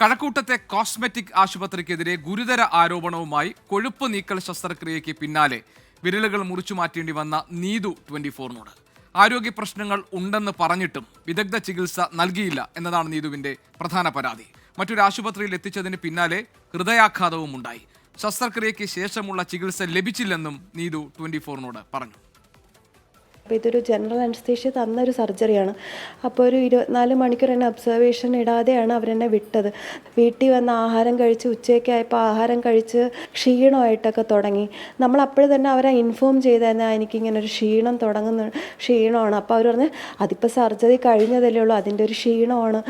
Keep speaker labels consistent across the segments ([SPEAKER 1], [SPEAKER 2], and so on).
[SPEAKER 1] കഴക്കൂട്ടത്തെ cosmetic ആശുപത്രിക്കെതിരെ ഗുരുതര ആരോപണവുമായി കൊഴുപ്പ് നീക്കൽ ശസ്ത്രക്രിയയ്ക്ക് പിന്നാലെ വിരലുകൾ മുറിച്ചു മാറ്റേണ്ടി വന്ന നീതു 24-നോട് ആരോഗ്യ പ്രശ്നങ്ങൾ ഉണ്ടെന്ന് പറഞ്ഞിട്ടും വിദഗ്ധ ചികിത്സ നൽകിയില്ല എന്നതാണ് നീതുവിന്റെ പ്രധാന പരാതി. മറ്റൊരു ആശുപത്രിയിൽ എത്തിച്ചതിന് പിന്നാലെ ഹൃദയാഘാതവും ഉണ്ടായി. ശസ്ത്രക്രിയയ്ക്ക് ശേഷമുള്ള ചികിത്സ ലഭിച്ചില്ലെന്നും നീതു 24-നോട് പറഞ്ഞു.
[SPEAKER 2] അപ്പോൾ ഇതൊരു ജനറൽ അനസ്തേഷ്യ തന്നൊരു സർജറിയാണ്. അപ്പോൾ ഒരു 24 മണിക്കൂർ എന്നെ ഒബ്സർവേഷൻ ഇടാതെയാണ് അവരെന്നെ വിട്ടത്. വീട്ടിൽ വന്ന് ആഹാരം കഴിച്ച് ഉച്ചയൊക്കെ ആയപ്പോൾ ആഹാരം കഴിച്ച് ക്ഷീണമായിട്ടൊക്കെ തുടങ്ങി. നമ്മൾ അപ്പോൾ തന്നെ അവരെ ഇൻഫോം ചെയ്താൽ എനിക്കിങ്ങനെ ഒരു ക്ഷീണം ക്ഷീണമാണ്. അപ്പോൾ അവർ പറഞ്ഞ് അതിപ്പോൾ സർജറി കഴിഞ്ഞതല്ലേ ഉള്ളൂ, അതിൻ്റെ ഒരു ക്ഷീണമാണ്,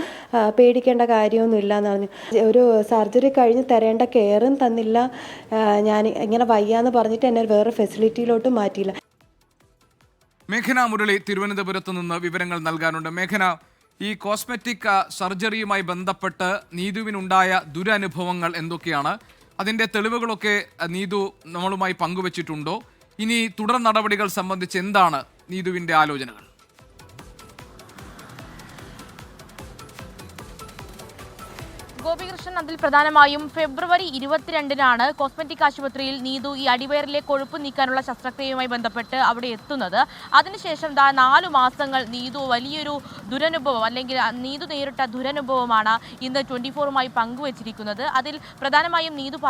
[SPEAKER 2] പേടിക്കേണ്ട കാര്യമൊന്നുമില്ല എന്ന് പറഞ്ഞു. ഒരു സർജറി കഴിഞ്ഞ് തരേണ്ട കെയറും തന്നില്ല. ഞാൻ ഇങ്ങനെ വയ്യാന്ന് പറഞ്ഞിട്ട് എന്നെ വേറെ ഫെസിലിറ്റിയിലോട്ട് മാറ്റിയില്ല.
[SPEAKER 1] മേഘന മുരളി തിരുവനന്തപുരത്ത് നിന്ന് വിവരങ്ങൾ നൽകാനുണ്ട്. മേഘന, ഈ കോസ്മെറ്റിക് സർജറിയുമായി ബന്ധപ്പെട്ട് നീതുവിനുണ്ടായ ദുരനുഭവങ്ങൾ എന്തൊക്കെയാണ്? അതിൻ്റെ തെളിവുകളൊക്കെ നീതു നമ്മളുമായി പങ്കുവച്ചിട്ടുണ്ടോ? ഇനി തുടർ നടപടികൾ സംബന്ധിച്ച് എന്താണ് നീതുവിൻ്റെ ആലോചനകൾ?
[SPEAKER 3] ഗോപികൃഷ്ണൻ, അതിൽ പ്രധാനമായും ഫെബ്രുവരി 22-നാണ് കോസ്മെറ്റിക് ആശുപത്രിയിൽ നീതു ഈ അടിവയറിലെ കൊഴുപ്പ് നീക്കാനുള്ള ശസ്ത്രക്രിയയുമായി ബന്ധപ്പെട്ട് അവിടെ എത്തുന്നത്. അതിനുശേഷം 4 മാസങ്ങൾ നീതു വലിയൊരു ദുരനുഭവം, അല്ലെങ്കിൽ നീതു നേരിട്ട ദുരനുഭവമാണ് ഇന്ന് 24-മായി പങ്കുവച്ചിരിക്കുന്നത്. അതിൽ പ്രധാനമായും നീതു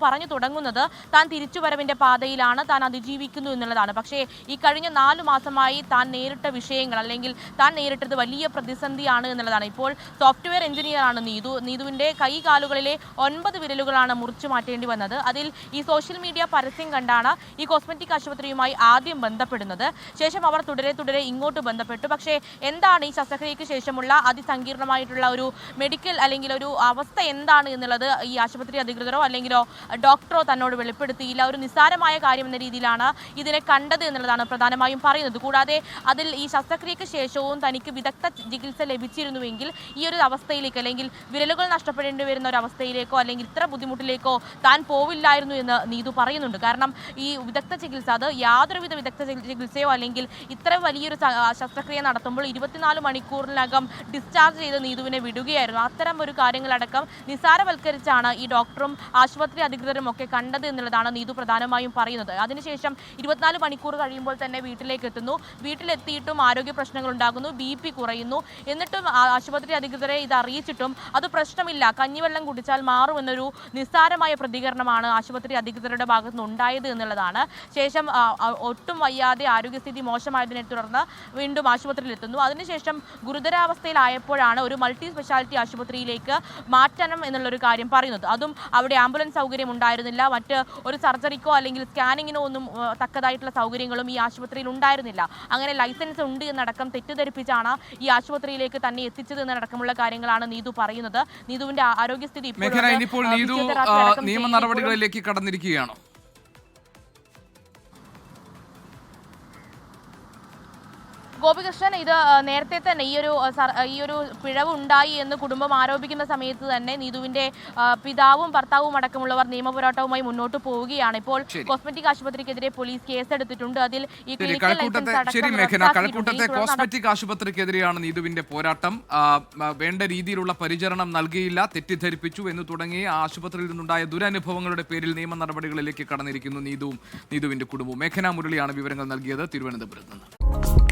[SPEAKER 3] പറഞ്ഞു തുടങ്ങുന്നത് താൻ തിരിച്ചുവരവിന്റെ പാതയിലാണ്, താൻ അതിജീവിക്കുന്നു എന്നുള്ളതാണ്. പക്ഷേ ഈ കഴിഞ്ഞ 4 മാസമായി താൻ നേരിട്ട വിഷയങ്ങൾ, അല്ലെങ്കിൽ താൻ നേരിട്ടത് വലിയ പ്രതിസന്ധിയാണ് എന്നുള്ളതാണ്. ഇപ്പോൾ സോഫ്റ്റ്വെയർ എഞ്ചിനീയറാണ് നീതുവിന്റെ കൈകാലുകളിലെ 9 വിരലുകളാണ് മുറിച്ചു മാറ്റേണ്ടി വന്നത്. അതിൽ ഈ സോഷ്യൽ മീഡിയ പരസ്യം കണ്ടാണ് ഈ കോസ്മെറ്റിക് ആശുപത്രിയുമായി ആദ്യം ബന്ധപ്പെടുന്നത്. ശേഷം അവർ തുടരെ ഇങ്ങോട്ട് ബന്ധപ്പെട്ടു. പക്ഷേ എന്താണ് ഈ ശസ്ത്രക്രിയയ്ക്ക് ശേഷമുള്ള അതിസങ്കീർണമായിട്ടുള്ള ഒരു മെഡിക്കൽ അല്ലെങ്കിൽ ഒരു അവസ്ഥ എന്താണ് എന്നുള്ളത് ഈ ആശുപത്രി അധികൃതരോ അല്ലെങ്കിലോ ഡോക്ടറോ തന്നോട് വെളിപ്പെടുത്തിയില്ല. ഒരു നിസ്സാരമായ കാര്യം എന്ന രീതിയിലാണ് ഇതിനെ കണ്ടത് എന്നുള്ളതാണ് പ്രധാനമായും പറയുന്നത്. കൂടാതെ അതിൽ ഈ ശസ്ത്രക്രിയയ്ക്ക് ശേഷവും തനിക്ക് വിദഗ്ധ ചികിത്സ ലഭിച്ചിരുന്നുവെങ്കിൽ ഈ ഒരു അവസ്ഥയിലേക്ക്, അല്ലെങ്കിൽ വിരലുകൾ നഷ്ടപ്പെടേണ്ടി വരുന്ന ഒരു അവസ്ഥയിലേക്കോ അല്ലെങ്കിൽ ഇത്ര ബുദ്ധിമുട്ടിലേക്കോ താൻ പോവില്ലായിരുന്നു എന്ന് നീതു പറയുന്നുണ്ട്. കാരണം ഈ വിദഗ്ധ ചികിത്സ, അത് യാതൊരുവിധ വിദഗ്ധ ചികിത്സയോ അല്ലെങ്കിൽ ഇത്ര വലിയൊരു ശസ്ത്രക്രിയ നടത്തുമ്പോൾ 24 മണിക്കൂറിനകം ഡിസ്ചാർജ് ചെയ്ത് നീതുവിനെ വിടുകയായിരുന്നു. അത്തരം ഒരു കാര്യങ്ങളടക്കം നിസാരവൽക്കരിച്ചാണ് ഈ ഡോക്ടറും ആശുപത്രി അധികൃതരും ഒക്കെ കണ്ടത് എന്നുള്ളതാണ് നീതു പ്രധാനമായും പറയുന്നത്. അതിനുശേഷം 24 മണിക്കൂർ കഴിയുമ്പോൾ തന്നെ വീട്ടിലേക്ക് എത്തുന്നു. വീട്ടിലെത്തിയിട്ടും ആരോഗ്യ പ്രശ്നങ്ങൾ ഉണ്ടാകുന്നു, BP കുറയുന്നു. എന്നിട്ടും ആശുപത്രി അധികൃതരെ ഇത് അറിയിച്ചിട്ടും അത് പ്രശ്നമില്ല, കഞ്ഞിവെള്ളം കുടിച്ചാൽ മാറുമെന്നൊരു നിസ്സാരമായ പ്രതികരണമാണ് ആശുപത്രി അധികൃതരുടെ ഭാഗത്തുനിന്ന് ഉണ്ടായത് എന്നുള്ളതാണ്. ശേഷം ഒട്ടും വയ്യാതെ ആരോഗ്യസ്ഥിതി മോശമായതിനെ തുടർന്ന് വീണ്ടും ആശുപത്രിയിൽ എത്തുന്നു. അതിനുശേഷം ഗുരുതരാവസ്ഥയിലായപ്പോഴാണ് ഒരു മൾട്ടി സ്പെഷ്യാലിറ്റി ആശുപത്രിയിലേക്ക് മാറ്റണം എന്നുള്ളൊരു കാര്യം പറയുന്നത്. അതും അവിടെ ആംബുലൻസ് സൗകര്യം ഉണ്ടായിരുന്നില്ല, മറ്റ് ഒരു സർജറിക്കോ അല്ലെങ്കിൽ സ്കാനിങ്ങിനോ ഒന്നും തക്കതായിട്ടുള്ള സൗകര്യങ്ങളും ഈ ആശുപത്രിയിൽ ഉണ്ടായിരുന്നില്ല. അങ്ങനെ ലൈസൻസ് ഉണ്ട് എന്നടക്കം തെറ്റിദ്ധരിപ്പിച്ചാണ് ഈ ആശുപത്രിയിലേക്ക് തന്നെ എത്തിച്ചത് എന്നടക്കമുള്ള കാര്യങ്ങളാണ് നീതു പറയുന്നത്. നീതുവിന്റെ ആരോഗ്യസ്ഥിതി
[SPEAKER 1] ഇപ്പോൾ നിയമ നടപടികളിലേക്ക് കടന്നിരിക്കുകയാണോ?
[SPEAKER 3] ഗോപികൃഷ്ണൻ, ഇത് നേരത്തെ തന്നെ ഈ ഒരു പിഴവ് ഉണ്ടായി എന്ന് കുടുംബം ആരോപിക്കുന്ന സമയത്ത് തന്നെ നീതുവിന്റെ പിതാവും ഭർത്താവും അടക്കമുള്ളവർ നിയമപോരാട്ടവുമായി മുന്നോട്ട് പോവുകയാണ്. ഇപ്പോൾ കോസ്മെറ്റിക് ആശുപത്രിക്കെതിരെ പോലീസ് കേസെടുത്തിട്ടുണ്ട്. അതിൽ ഈ
[SPEAKER 1] കഴക്കൂട്ടത്തെ കോസ്മെറ്റിക് ആശുപത്രിക്കെതിരെയാണ് നീതുവിന്റെ പോരാട്ടം. വേണ്ട രീതിയിലുള്ള പരിചരണം നൽകിയില്ല, തെറ്റിദ്ധരിപ്പിച്ചു എന്ന് തുടങ്ങി ആശുപത്രിയിൽ നിന്നുണ്ടായ ദുരനുഭവങ്ങളുടെ പേരിൽ നിയമ നടപടികളിലേക്ക് കടന്നിരിക്കുന്നു നീതുവിന്റെ കുടുംബവും. മേഘന മുരളിയാണ് വിവരങ്ങൾ നൽകിയത് തിരുവനന്തപുരത്ത് നിന്ന്.